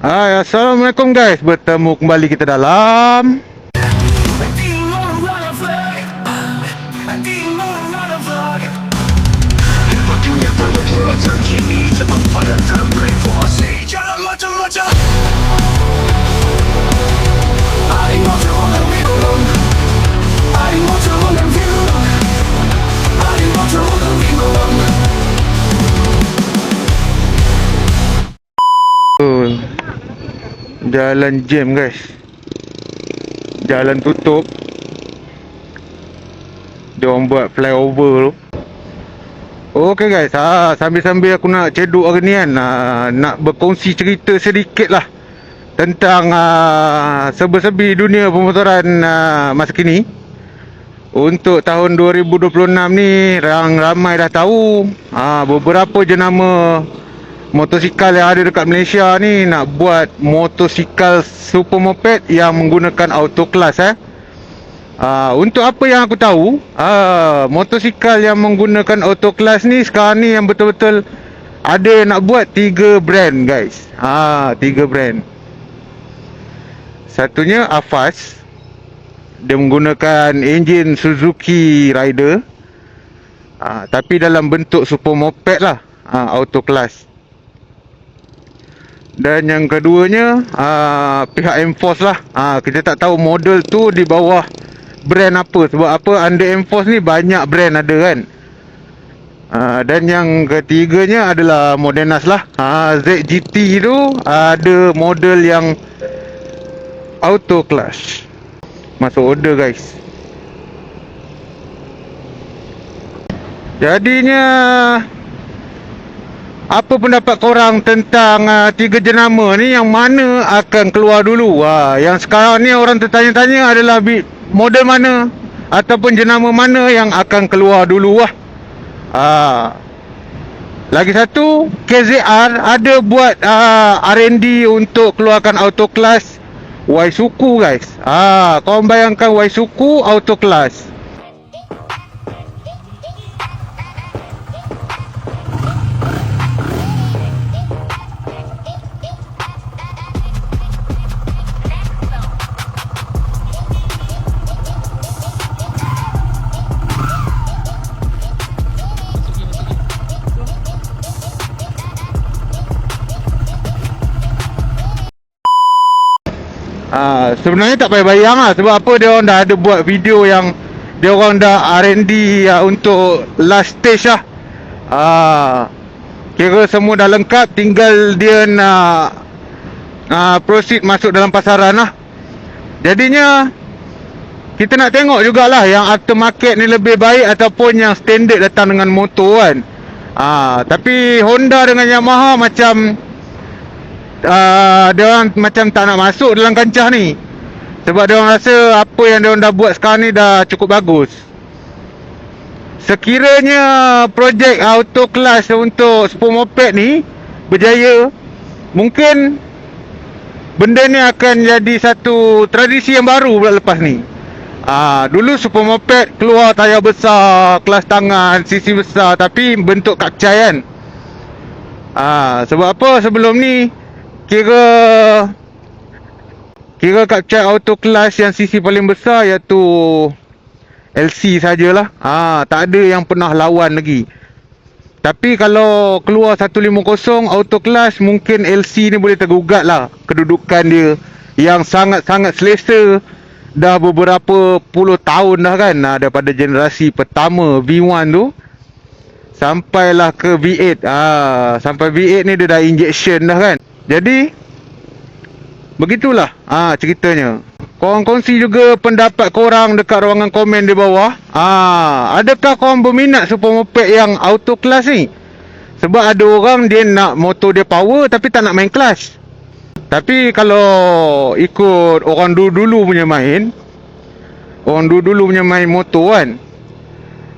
Hai, Assalamualaikum guys. Bertemu kembali kita dalam jalan jam guys. Jalan tutup. Dia orang buat flyover tu. Okay guys, sambil-sambil aku nak cedok hari ni kan, nak berkongsi cerita sedikit lah tentang serba-serbi dunia pemotoran masa kini. Untuk tahun 2026 ni, ramai dah tahu beberapa jenama motosikal yang ada dekat Malaysia ni nak buat motosikal super moped yang menggunakan auto class. Untuk apa yang aku tahu, motosikal yang menggunakan auto class ni sekarang ni yang betul-betul ada yang nak buat 3 brand guys. 3 brand. Satunya Avast. Dia menggunakan enjin Suzuki Rider, tapi dalam bentuk super moped lah, auto class. Dan yang keduanya pihak Enforce lah. Kita tak tahu model tu di bawah brand apa. Sebab apa, under Enforce ni banyak brand ada kan. Dan yang ketiganya adalah Modenas lah. ZGT tu ada model yang auto class. Masuk order guys. Jadinya, apa pendapat korang tentang 3 jenama ni, yang mana akan keluar dulu? Yang sekarang ni orang tertanya-tanya adalah model mana ataupun jenama mana yang akan keluar dulu lah. Lagi satu, KZR ada buat R&D untuk keluarkan auto class Waisuku guys. Korang bayangkan Waisuku auto class. Sebenarnya tak payah bayang lah. Sebab apa, dia orang dah ada buat video yang dia orang dah R&D untuk last stage lah. Kira semua dah lengkap, tinggal dia nak proceed masuk dalam pasaran lah. Jadinya kita nak tengok jugalah yang aftermarket ni lebih baik ataupun yang standard datang dengan motor kan. Tapi Honda dengan Yamaha macam dia orang macam tak nak masuk dalam kancah ni. Sebab dia orang rasa apa yang dia orang dah buat sekarang ni dah cukup bagus. Sekiranya projek auto class untuk super moped ni berjaya, mungkin benda ni akan jadi satu tradisi yang baru pula lepas ni. Dulu super moped keluar tayar besar, kelas tangan, sisi besar, tapi bentuk kapcai kan. Sebab apa, sebelum ni Kira kapcai auto class yang sisi paling besar iaitu LC sajalah. Tak ada yang pernah lawan lagi. Tapi kalau keluar 150 auto class, mungkin LC ni boleh tergugat lah kedudukan dia yang sangat-sangat selesa. Dah beberapa puluh tahun dah kan, daripada generasi pertama V1 tu sampailah ke V8. Sampai V8 ni dia dah injection dah kan. Jadi begitulah ceritanya. Korang kongsi juga pendapat korang dekat ruangan komen di bawah. Adakah korang berminat super moped yang auto class ni? Sebab ada orang dia nak motor dia power tapi tak nak main clutch. Tapi kalau ikut orang dulu-dulu punya main, motor kan,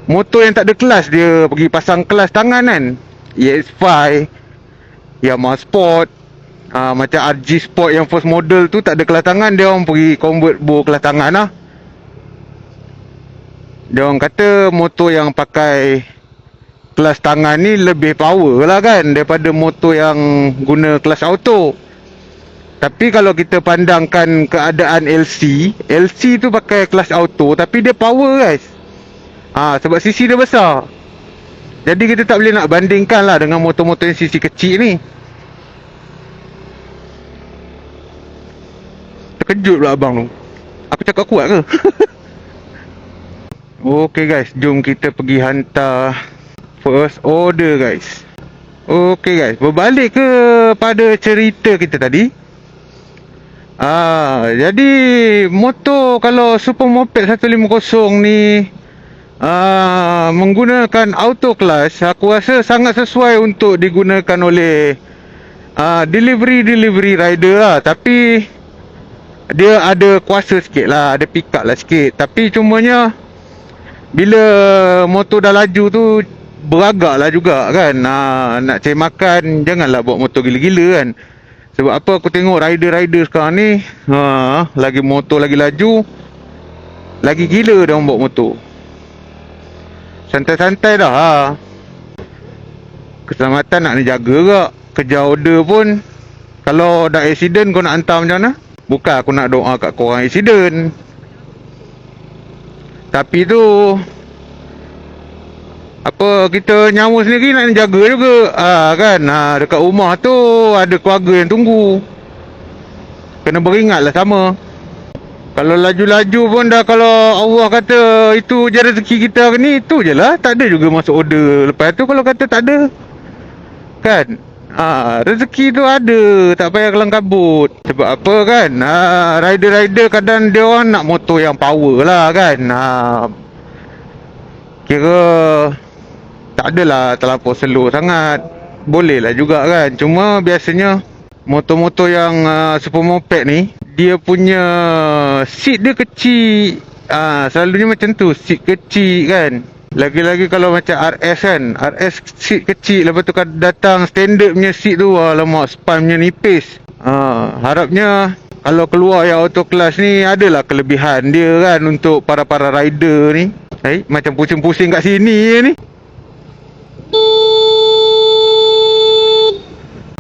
motor yang tak ada clutch, dia pergi pasang clutch tangan kan. EX5, Yamaha Sport, macam RG Sport yang first model tu tak ada kelas tangan, dia orang pergi convert bawa kelas tangan lah. Dia orang kata motor yang pakai kelas tangan ni lebih power lah kan daripada motor yang guna kelas auto. Tapi kalau kita pandangkan keadaan LC tu pakai clutch auto tapi dia power guys. Sebab CC dia besar. Jadi kita tak boleh nak bandingkan lah dengan motor-motor yang CC kecil ni. Terkejut pula abang tu. Aku cakap kuat ke? Okay guys, jom kita pergi hantar first order guys. Okay guys, berbalik kepada cerita kita tadi. Jadi motor kalau Super Moped 150 ni menggunakan auto clutch, aku rasa sangat sesuai untuk digunakan oleh delivery rider lah. Tapi dia ada kuasa sikit lah, ada pick up lah sikit. Tapi cumanya bila motor dah laju tu beragak lah juga kan. Nak cari makan janganlah bawa motor gila-gila kan. Sebab apa aku tengok rider sekarang ni lagi motor lagi laju, lagi gila dia orang bawa motor. Santai-santai dah Keselamatan nak dijaga kak. Kejar order pun, kalau dah accident kau nak hantar macam mana? Bukan aku nak doa kat korang accident, tapi tu apa, kita nyawa sendiri nak jaga juga kan. Dekat rumah tu ada keluarga yang tunggu, kena beringatlah sama. Kalau laju-laju pun dah, kalau Allah kata itu je rezeki kita hari ni, itu je lah. Tak ada juga masuk order. Lepas tu kalau kata tak ada kan, rezeki tu ada, tak payah kelang kabut. Sebab apa kan, rider-rider kadang dia orang nak motor yang power lah kan. Kira tak adalah terlampau slow sangat, boleh lah juga kan. Cuma biasanya motor-motor yang Super Moped ni, dia punya seat dia kecil. Selalunya macam tu, seat kecil kan. Lagi-lagi kalau macam RS kan, RS seat kecil, lepas tu datang standard punya seat tu, alamak span punya nipis. Harapnya kalau keluar yang auto clutch ni, adalah kelebihan dia kan untuk para-para rider ni. Macam pusing-pusing kat sini ni.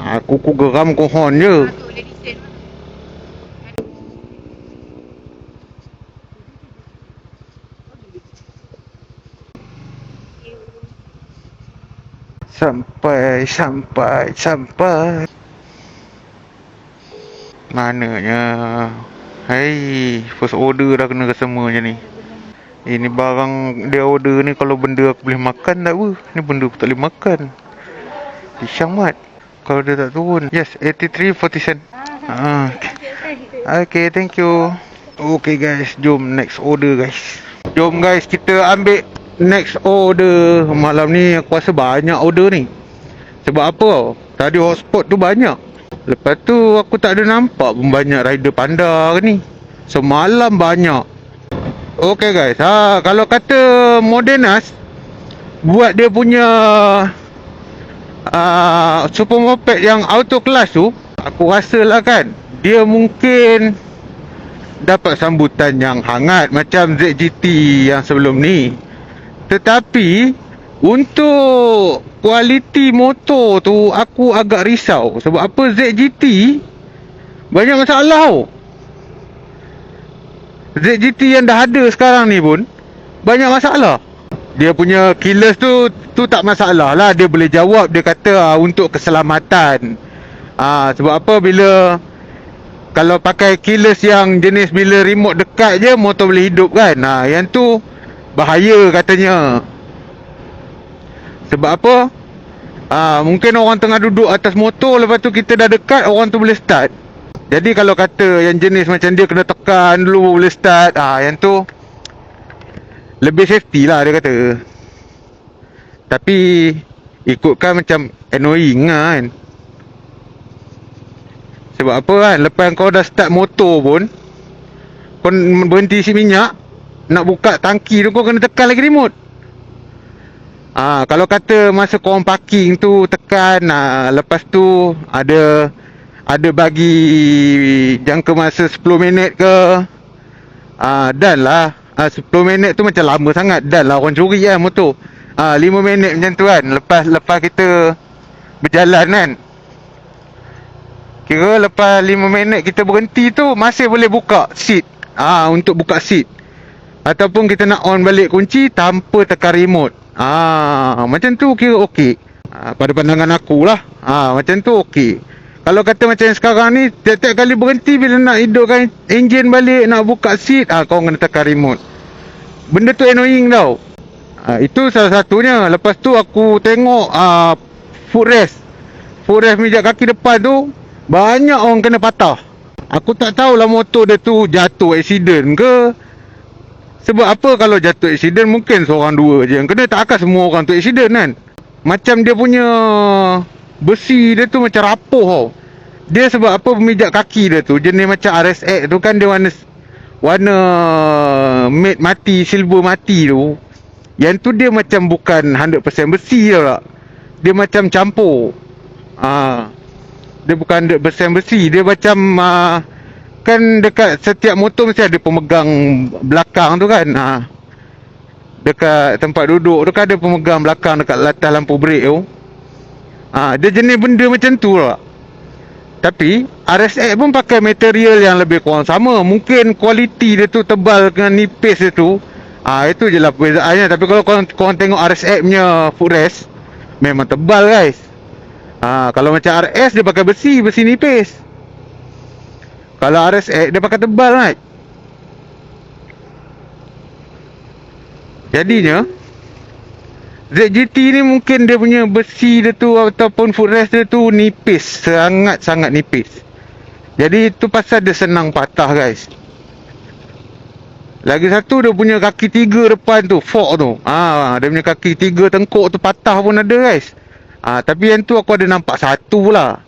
Kuku geram kohon je. Sampai. Mananya? First order dah kena semua je ni. Ini barang dia order ni, kalau benda aku boleh makan tak apa. Ni benda aku tak boleh makan. Pisang mat. Kalau dia tak turun. Yes, 83.40 cent. Okay, thank you. Okay guys, jom next order guys. Jom guys, kita ambil next order. Malam ni aku rasa banyak order ni. Sebab apa? Tadi hotspot tu banyak. Lepas tu aku tak ada nampak pun banyak rider panda ke ni. Semalam banyak. Okay guys, kalau kata Modenas buat dia punya Super Moped yang auto clutch tu, aku rasa lah kan, dia mungkin dapat sambutan yang hangat macam ZGT yang sebelum ni. Tetapi untuk kualiti motor tu aku agak risau. Sebab apa, ZGT banyak masalah tau. ZGT yang dah ada sekarang ni pun banyak masalah. Dia punya keyless tu tak masalah lah. Dia boleh jawab, dia kata untuk keselamatan. Sebab apa, bila kalau pakai keyless yang jenis bila remote dekat je, motor boleh hidup kan. Yang tu bahaya katanya. Sebab apa, mungkin orang tengah duduk atas motor, lepas tu kita dah dekat, orang tu boleh start. Jadi kalau kata yang jenis macam dia kena tekan dulu boleh start, yang tu lebih safety lah dia kata. Tapi ikutkan macam annoying lah kan. Sebab apa kan, lepas kau dah start motor pun, kau berhenti isi minyak, nak buka tangki tu kau kena tekan lagi remote. Kalau kata masa korang parking tu tekan, lepas tu ada bagi jangka masa 10 minit ke, dan lah 10 minit tu macam lama sangat. Dan lah orang curi kan motor. 5 minit macam tu kan, lepas kita berjalan kan. Kira lepas 5 minit kita berhenti tu masih boleh buka seat. Untuk buka seat. Ataupun kita nak on balik kunci tanpa tekan remote. Macam tu kira okey. Pada pandangan aku lah. Macam tu okey. Kalau kata macam sekarang ni, tiap-tiap kali berhenti bila nak hidupkan enjin balik, nak buka seat, kau kena tekan remote. Benda tu annoying tau. Itu salah satunya. Lepas tu aku tengok footrest mijak kaki depan tu, banyak orang kena patah. Aku tak tahulah motor dia tu jatuh accident ke. Sebab apa kalau jatuh accident mungkin seorang dua je yang kena. Tak akan semua orang tu accident kan. Macam dia punya besi dia tu macam rapuh tau. Dia sebab apa pemijak kaki dia tu jenis macam RSX tu kan, dia warna matte mati, silver mati tu. Yang tu dia macam bukan 100% besi tau tak. Dia macam campur. Dia bukan 100% besi. Dia macam kan dekat setiap motor mesti ada pemegang belakang tu kan. Dekat tempat duduk tu kan ada pemegang belakang dekat latar lampu brek tu. Dia jenis benda macam tu lah. Tapi RSX pun pakai material yang lebih kurang sama. Mungkin kualiti dia tu tebal dengan nipis dia tu. Itu je lah perbezaannya. Tapi kalau korang tengok RSX punya footrest, memang tebal guys. Kalau macam RS dia pakai besi nipis. Kalau RSX dia pakai tebal right. Jadinya ZGT ni mungkin dia punya besi dia tu ataupun footrest dia tu nipis, sangat-sangat nipis. Jadi itu pasal dia senang patah guys. Lagi satu dia punya kaki 3 depan tu, fork tu. Dia punya kaki 3 tengkuk tu patah pun ada guys. Tapi yang tu aku ada nampak satu lah.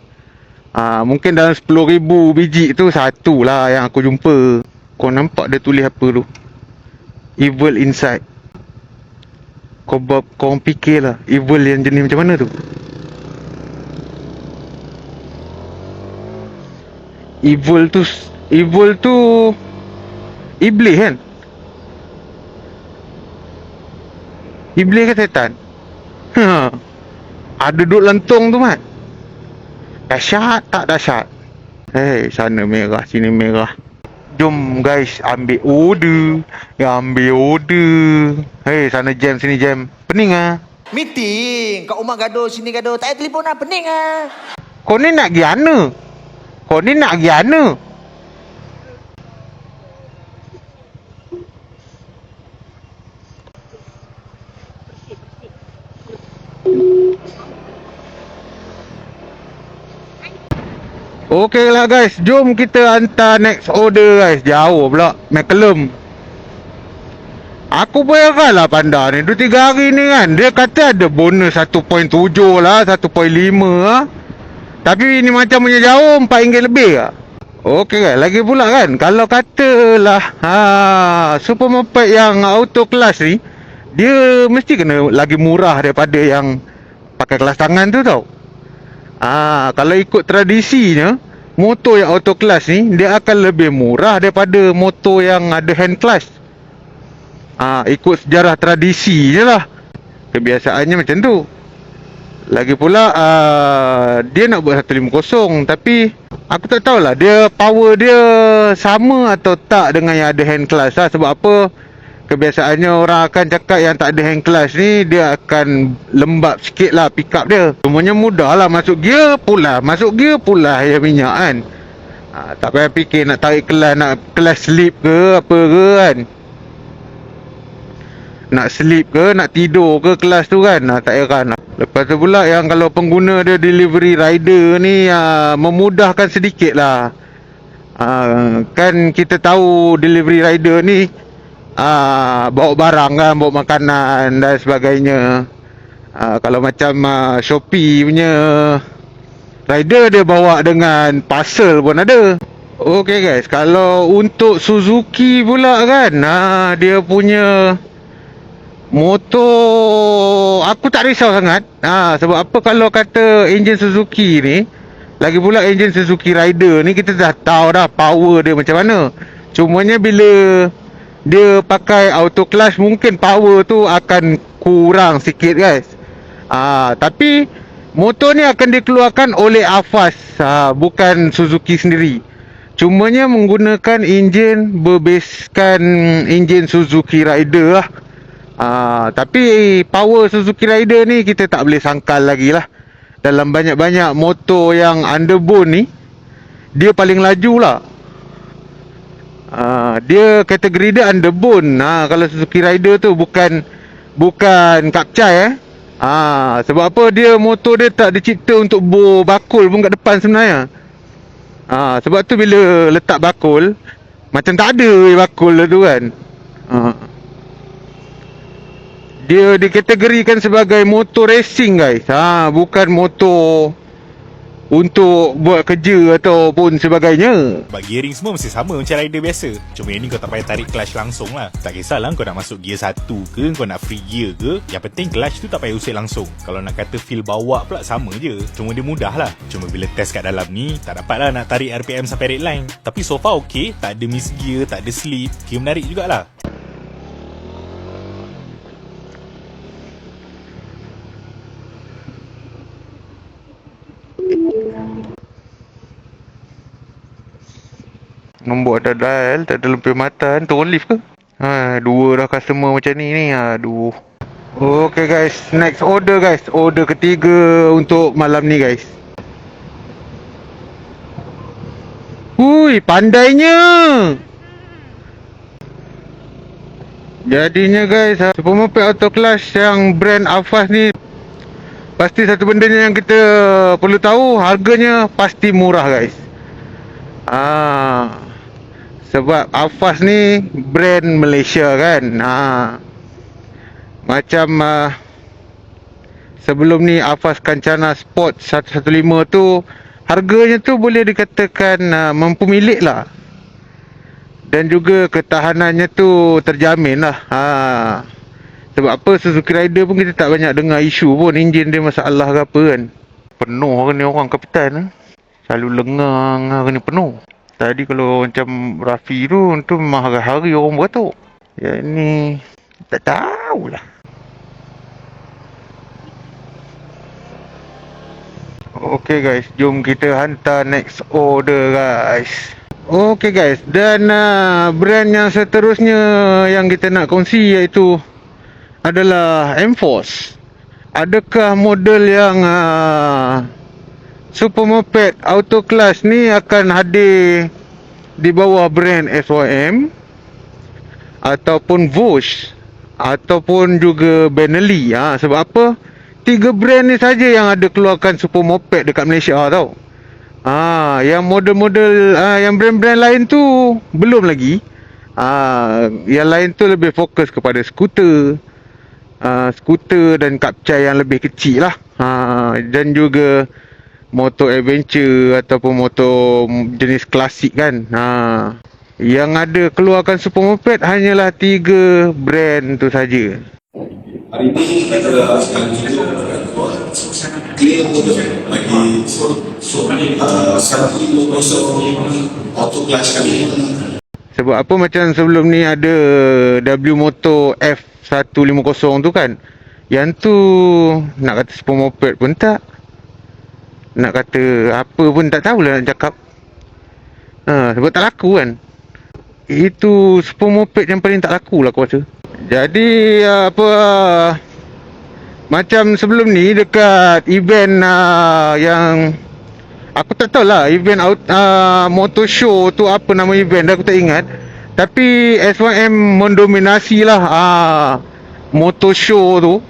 Mungkin dalam 10,000 biji tu satu lah yang aku jumpa. Kau nampak dia tulis apa tu? Evil Inside. Kau fikir lah, evil yang jenis macam mana tu? Evil tu iblis kan? Iblis ke setan? Ada duduk lentung tu mat. Dahsyat tak dahsyat? Sana merah, sini merah. Jom guys, ambil order. Sana jam, sini jam. Pening Meeting kat rumah gaduh, sini gaduh. Tak ada telefon lah, pening Kau ni nak pergi mana? Okey lah guys, jom kita hantar next order guys. Jauh pula, McCallum. Aku pun heran lah Panda ni, 2-3 hari ni kan. Dia kata ada bonus 1.7 lah, 1.5 lah. Tapi ni macam punya jauh, RM4 lebih lah. Okey guys, lagi pula kan, kalau katalah super moped yang auto class ni, dia mesti kena lagi murah daripada yang pakai kelas tangan tu tau. Kalau ikut tradisinya, motor yang auto class ni dia akan lebih murah daripada motor yang ada hand clutch. Ikut sejarah tradisi je lah. Kebiasaannya macam tu. Lagi pula dia nak buat 150, tapi aku tak tahulah dia power dia sama atau tak dengan yang ada hand clutch lah. Sebab apa? Kebiasaannya orang akan cakap yang tak ada hand clutch ni dia akan lembab sikit lah pick up dia. Semuanya mudah lah, masuk gear pula ya minyak kan. Tak payah fikir nak tarik kelas, nak kelas slip ke apa ke kan. Nak slip ke, nak tidur ke kelas tu kan. Tak heran lah. Lepas tu pula yang kalau pengguna dia delivery rider ni memudahkan sedikit lah. Kan kita tahu delivery rider ni bawa barang kan, bawa makanan dan sebagainya. Kalau macam Shopee punya rider dia bawa dengan parcel pun ada. Okey guys, kalau untuk Suzuki pula kan, dia punya motor aku tak risau sangat. Sebab apa, kalau kata enjin Suzuki ni, lagi pula enjin Suzuki Rider ni, kita dah tahu dah power dia macam mana. Cumanya bila dia pakai auto clutch, mungkin power tu akan kurang sikit guys. Tapi Motor ni akan dikeluarkan oleh Avas, bukan Suzuki sendiri. Cumanya menggunakan enjin berbaskan enjin Suzuki Rider lah. Tapi power Suzuki Rider ni kita tak boleh sangkal lagi lah. Dalam banyak-banyak motor yang underbone ni, dia paling laju lah. Dia kategori dia underbone. Kalau Suzuki Rider tu bukan kapcai sebab apa, dia motor dia tak dicipta untuk bor bakul pun kat depan sebenarnya. Sebab tu bila letak bakul, macam tak ada bakul tu kan. Dia dikategorikan sebagai motor racing guys. Bukan motor untuk buat kerja ataupun sebagainya. Sebab gearing semua mesti sama macam rider biasa. Cuma yang ni kau tak payah tarik clutch langsung lah. Tak kisahlah kau nak masuk gear 1 ke, kau nak free gear ke, yang penting clutch tu tak payah usik langsung. Kalau nak kata feel bawa pula sama je. Cuma dia mudah lah. Cuma bila test kat dalam ni, tak dapat lah nak tarik RPM sampai red line. Tapi so far okay, tak ada miss gear, tak ada slip. Kira menarik jugalah. Nombor ada dial, tak ada lampu mata. Turun lift ke? Dua dah customer macam ni. Aduh. Okay guys, next order guys. Order ketiga untuk malam ni guys. Hui, pandainya. Jadinya guys, super moped auto clutch yang brand Avas ni, pasti satu benda yang kita perlu tahu, harganya pasti murah guys. Sebab Avas ni brand Malaysia kan. Macam sebelum ni Avas Kancana Sport 115 tu, harganya tu boleh dikatakan mampu milik lah. Dan juga ketahanannya tu terjamin lah. Sebab apa, Suzuki Rider pun kita tak banyak dengar isu pun enjin dia masalah ke apa kan. Penuh ni orang kapitan selalu lengang hari ni penuh. Tadi kalau macam Rafi tu memang hari-hari orang beratuk. Yang ni tak tahulah. Okay guys, jom kita hantar next order guys. Okay guys, dan brand yang seterusnya yang kita nak kongsi iaitu adalah M-Force. Adakah model yang super moped auto clutch ni akan hadir di bawah brand SYM ataupun Vosh ataupun juga Benelli? Sebab apa? 3 brand ni saja yang ada keluarkan super moped dekat Malaysia tau. Yang model-model yang brand-brand lain tu belum lagi. Yang lain tu lebih fokus kepada skuter. Skuter dan kapcai yang lebih kecil lah. Dan juga motor adventure ataupun motor jenis klasik kan. Yang ada keluarkan super moped hanyalah 3 brand tu saja. Hari ini kita akan clear motor bagi 150 auto clutch kami. Sebab apa, macam sebelum ni ada W Motor F150 tu kan. Yang tu nak kata super moped pun tak, nak kata apa pun tak tahulah nak cakap. Sebab tak laku kan. Itu super moped yang paling tak laku lah aku rasa. Jadi macam sebelum ni dekat event yang aku tak tahulah event motor show tu apa nama event dah, aku tak ingat. Tapi SYM mendominasi lah motor show tu,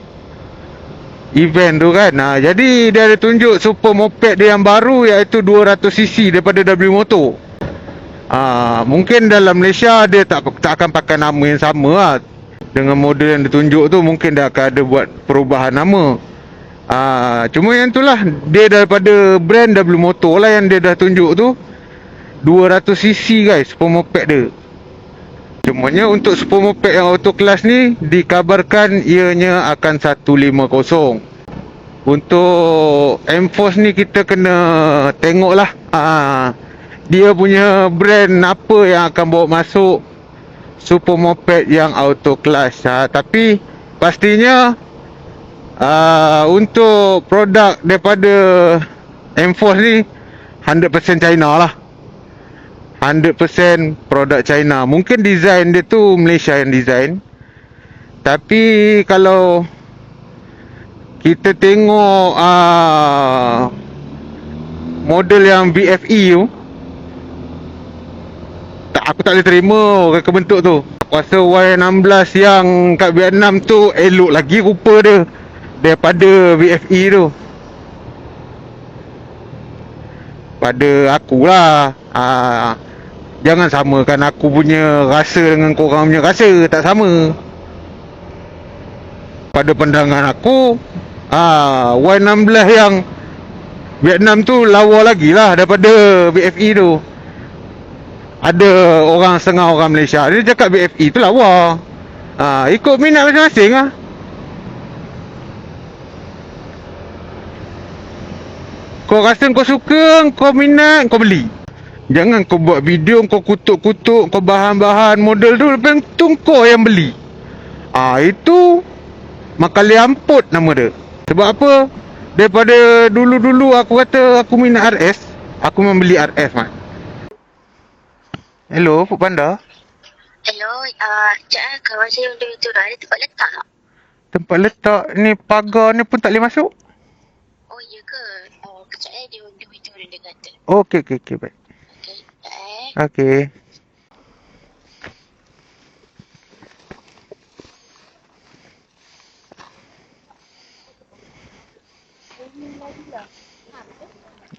event tu kan. Jadi dia ada tunjuk super moped dia yang baru iaitu 200cc daripada W Motor. Mungkin dalam Malaysia dia tak akan pakai nama yang sama lah. Dengan model yang ditunjuk tu mungkin dia akan ada buat perubahan nama. Cuma yang tu lah, dia daripada brand W Motor lah yang dia dah tunjuk tu. 200cc guys super moped dia. Cumanya untuk super moped yang auto class ni dikabarkan ianya akan 150. Untuk M-Force ni kita kena tengok lah dia punya brand apa yang akan bawa masuk super moped yang auto class. Tapi pastinya Untuk produk daripada M-Force ni 100% China lah. 100% produk China. Mungkin design dia tu Malaysia yang design. Tapi kalau kita tengok model yang VFE tu, aku tak boleh terima reka bentuk tu. Aku rasa Y16 yang kat Vietnam tu elok lagi rupa dia daripada VFE tu. Pada akulah, jangan samakan aku punya rasa dengan korang punya rasa, tak sama. Pada pandangan aku, Y16 yang Vietnam tu lawa lagi lah daripada VFE tu. Ada orang setengah orang Malaysia dia cakap VFE tu lawa. Ikut minat masing-masing lah. Kau rasa kau suka, kau minat, kau beli. Jangan kau buat video, kau kutuk-kutuk, kau bahan-bahan model tu, lepas tu kau yang beli. Itu makan liamput nama dia. Sebab apa? Daripada dulu-dulu aku kata aku minat RS, aku membeli RS, Mat. Hello, Puk Panda. Hello, sekejap kawan saya untuk itu ada tempat letak tak? Tempat letak ni, pagar ni pun tak boleh masuk. Oh, iya ke? Kejap dia undur itu dia kata. Okey, baik. Okey, sekejap Okey.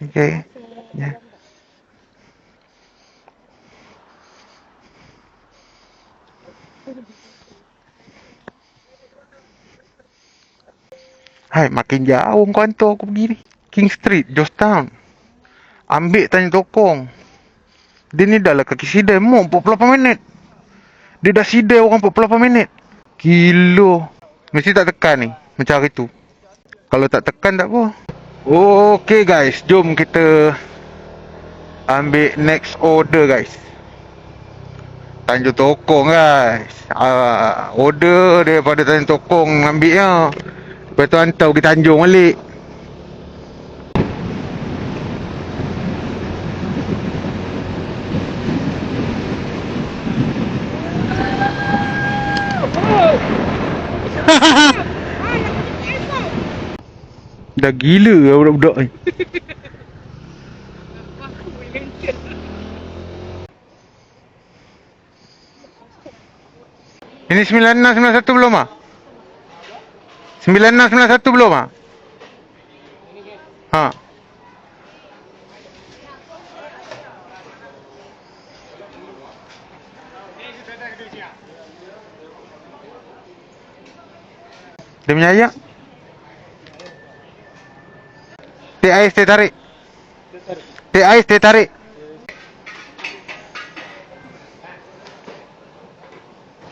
Okey. Ya. Hai, makin jauh kau hantar aku pergi ni. King Street, Georgetown. Ambil tanya tokong. Dia ni dah lah kaki sidai mau 48 minit. Dia dah sidai orang 48 minit. Gila. Mesti tak tekan ni macam hari tu. Kalau tak tekan tak apa. Okay guys, jom kita ambil next order guys. Tanjung Tokong guys. Order daripada Tanjung Tokong ambilnya. Lepas tu hantar pergi Tanjung balik. Dah gila lah budak-budak ni. Ini 9691 belum ah? 9691 belum ah? Ha. Dia punya ayak. Teh ais, teh tarik. Teh ais, teh tarik.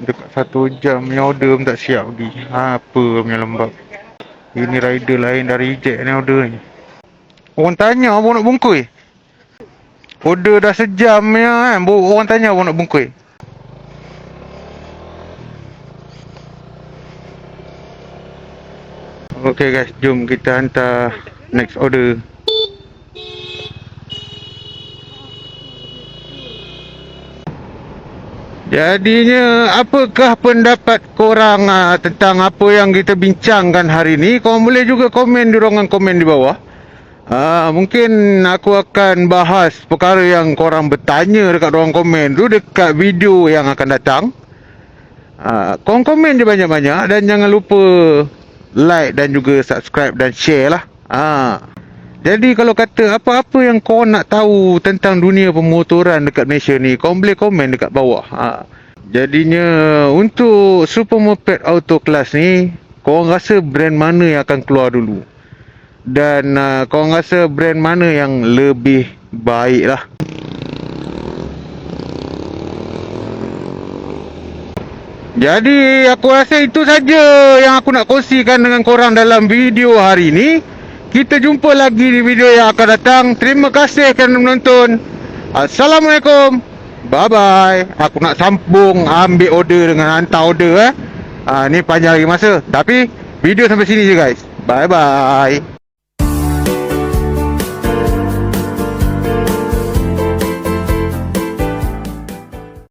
Dekat 1 jam punya order pun tak siap lagi. Apa punya lembab. Ini rider lain dah reject ni order ni. Orang tanya apa nak bungkus. Order dah sejam punya kan. Orang tanya apa nak bungkus. Okay guys, jom kita hantar next order. Jadinya, apakah pendapat korang tentang apa yang kita bincangkan hari ni? Korang boleh juga komen di ruangan komen di bawah. Mungkin aku akan bahas perkara yang korang bertanya dekat ruang komen tu dekat video yang akan datang. Korang komen je banyak-banyak dan jangan lupa like dan juga subscribe dan share lah. Jadi kalau kata apa-apa yang kau nak tahu tentang dunia pemotoran dekat Malaysia ni, kau boleh komen dekat bawah. Jadinya untuk Super Moped Auto Class ni, kau rasa brand mana yang akan keluar dulu? Dan kau rasa brand mana yang lebih baik lah? Jadi aku rasa itu saja yang aku nak kongsikan dengan korang dalam video hari ni. Kita jumpa lagi di video yang akan datang. Terima kasih kerana menonton. Assalamualaikum. Bye bye. Aku nak sambung ambil order dengan hantar order Ni panjang lagi masa. Tapi video sampai sini je guys. Bye bye.